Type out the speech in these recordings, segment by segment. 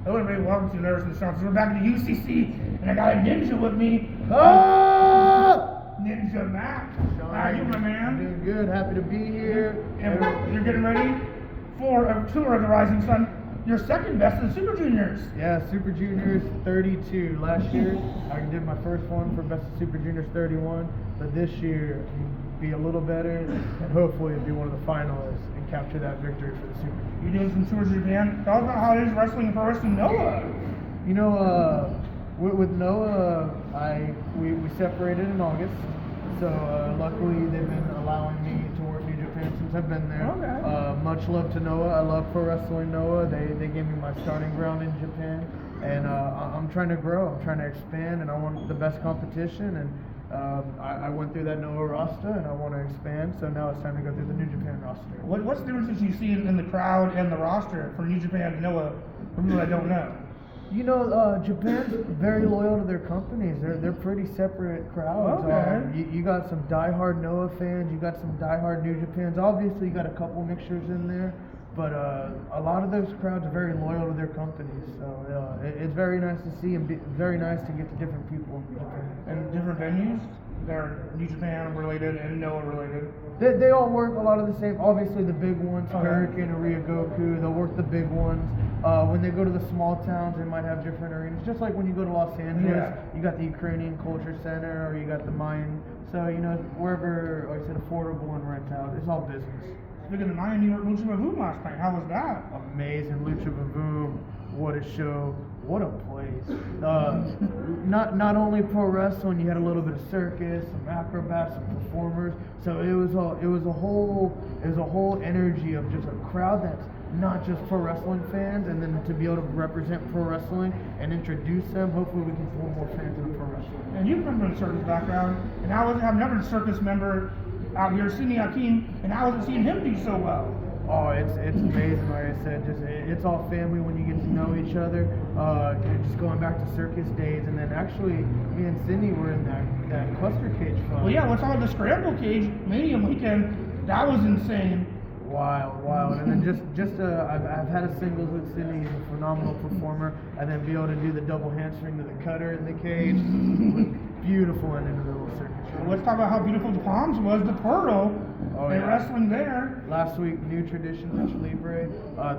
Hello everybody, welcome to Nervous and Strong. So we're back in the UCC, and I got a ninja with me. Ninja Mack. How are you, my man? Doing good, happy to be here. And you're getting ready for a tour of the Rising Sun. Your second best in the Super Juniors. Yeah, Super Juniors 32. Last year, I did my first one for Best of Super Juniors 31. But this year, be a little better, and hopefully be one of the finalists and capture that victory for the Super Juniors. You're doing some tours in Japan. Tell us about how it is wrestling and pro wrestling Noah. You know, with Noah, we separated in August. So luckily they've been allowing me to work New Japan since I've been there. Okay. Much love to Noah. I love pro wrestling Noah. They gave me my starting ground in Japan, and I'm trying to grow. I'm trying to expand, and I want the best competition. And I went through that Noah roster, and I want to expand. So now it's time to go through the New Japan roster. What's the differences you see in the crowd and the roster for New Japan and Noah? For people that don't know. You know, Japan's very loyal to their companies. They're pretty separate crowds. Okay. You got some diehard Noah fans. You got some diehard New Japans. Obviously, you got a couple mixtures in there, but a lot of those crowds are very loyal to their companies. So it's very nice to see, and very nice to get to different people in Japan. And different venues. They're New Japan related and Noah related. They all work a lot of the same. Obviously, the big ones, Hurricane and Ryogoku, they'll work the big ones. When they go to the small towns, they might have different arenas. Just like when you go to Los Angeles, you got the Ukrainian Culture Center, or you got the Mayan. So, you know, wherever, like I said, affordable and rent out, it's all business. Speaking of Mayan, you were at Lucha Vavoom last night. How was that? Amazing. Lucha Vavoom. What a show. What a place. Not only pro wrestling, you had a little bit of circus, some acrobats, some performers. So it was a whole energy of just a crowd that's not just pro wrestling fans, and then to be able to represent pro wrestling and introduce them, hopefully we can pull more fans into pro wrestling. And you come from a circus background, and how was it having another circus member out here, Sidney Hakeem, and how was it seeing him do so well? Oh, it's amazing. Like I said, it's all family when you get to know each other. Just going back to circus days, and then actually me and Sydney were in that cluster cage fun. Well, yeah, what's all the scramble cage Mania weekend? That was insane. Wild. And then I've had a singles with Sydney. He's a phenomenal performer, and then be able to do the double hamstring to the cutter in the cage was beautiful and into the little circus. Well, let's talk about how beautiful the Palms was, the Pearl. And wrestling there. Last week, New Tradition, Lucha Libre.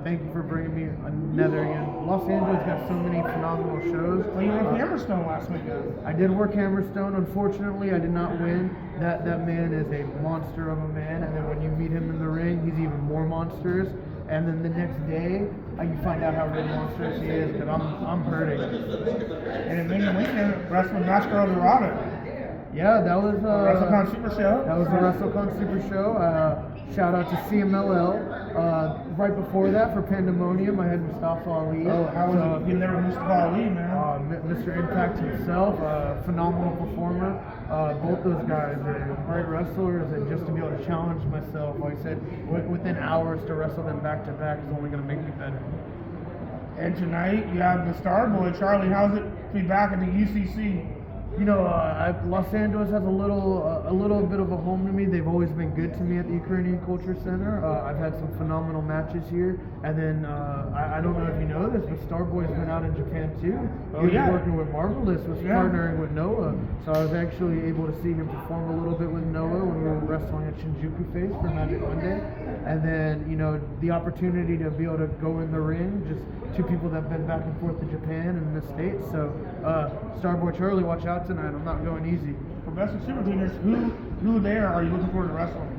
Thank you for bringing me another again. Los Angeles got so many phenomenal shows. Well, you were at Hammerstone last weekend. I did work Hammerstone. Unfortunately, I did not win. That man is a monster of a man, and then when you meet him in the ring, he's even more monstrous. And then the next day, you find out how really monstrous he is, but I'm hurting. And in Mania weekend, wrestling Master El Dorado. Yeah, that was WrestleCon Super Show. That was the WrestleCon Super Show. Shout out to CMLL. Right before that, for Pandemonium, I had Mustafa Ali. Oh, how was it? You never Mustafa Ali, man. Mr. Impact himself, phenomenal performer. Both those guys are great wrestlers, and just to be able to challenge myself, like I said, within hours to wrestle them back to back is only going to make me better. And tonight you have the Star Boy, Charlie. How's it to be back at the UCC? You know, Los Angeles has a little bit of a home to me. They've always been good to me at the Ukrainian Culture Center. I've had some phenomenal matches here, and then I don't know if you know this, but Starboy's been out in Japan too. He was working with Marvelous, was partnering with Noah, so I was actually able to see him perform a little bit with Noah when we were wrestling at Shinjuku Face for Magic Monday, and then the opportunity to be able to go in the ring, just two people that have been back and forth to Japan and the States. So Starboy Charlie, watch out tonight. I'm not going easy. For Best of Super Juniors, who there are you looking forward to wrestling?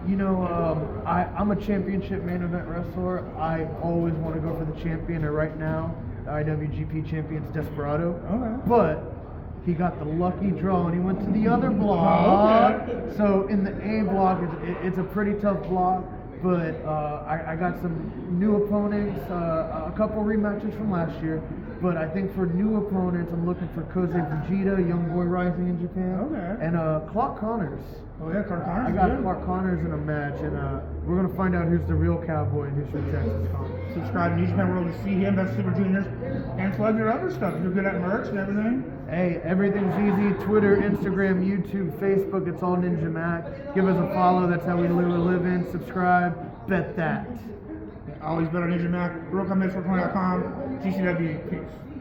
You know, I'm a championship main event wrestler. I always want to go for the champion, and right now, the IWGP champion's Desperado. Okay. But he got the lucky draw, and he went to the other block. Okay. So in the A block, it's a pretty tough block. But I got some new opponents, a couple rematches from last year. But I think for new opponents, I'm looking for Koze Fujita, Young Boy Rising in Japan, and Clark Connors. Oh yeah, Clark Connors. I got Clark Connors in a match, and we're gonna find out who's the real cowboy and who's from Texas. Subscribe to New Japan World to see him, Best Super Juniors, and plug your other stuff. You're good at merch and everything. Hey, everything's easy. Twitter, Instagram, YouTube, Facebook. It's all Ninja Mack. Give us a follow. That's how we live in. Subscribe. Bet that. always bet on Ninja Mack, GorillCombats420.com, GCW, peace.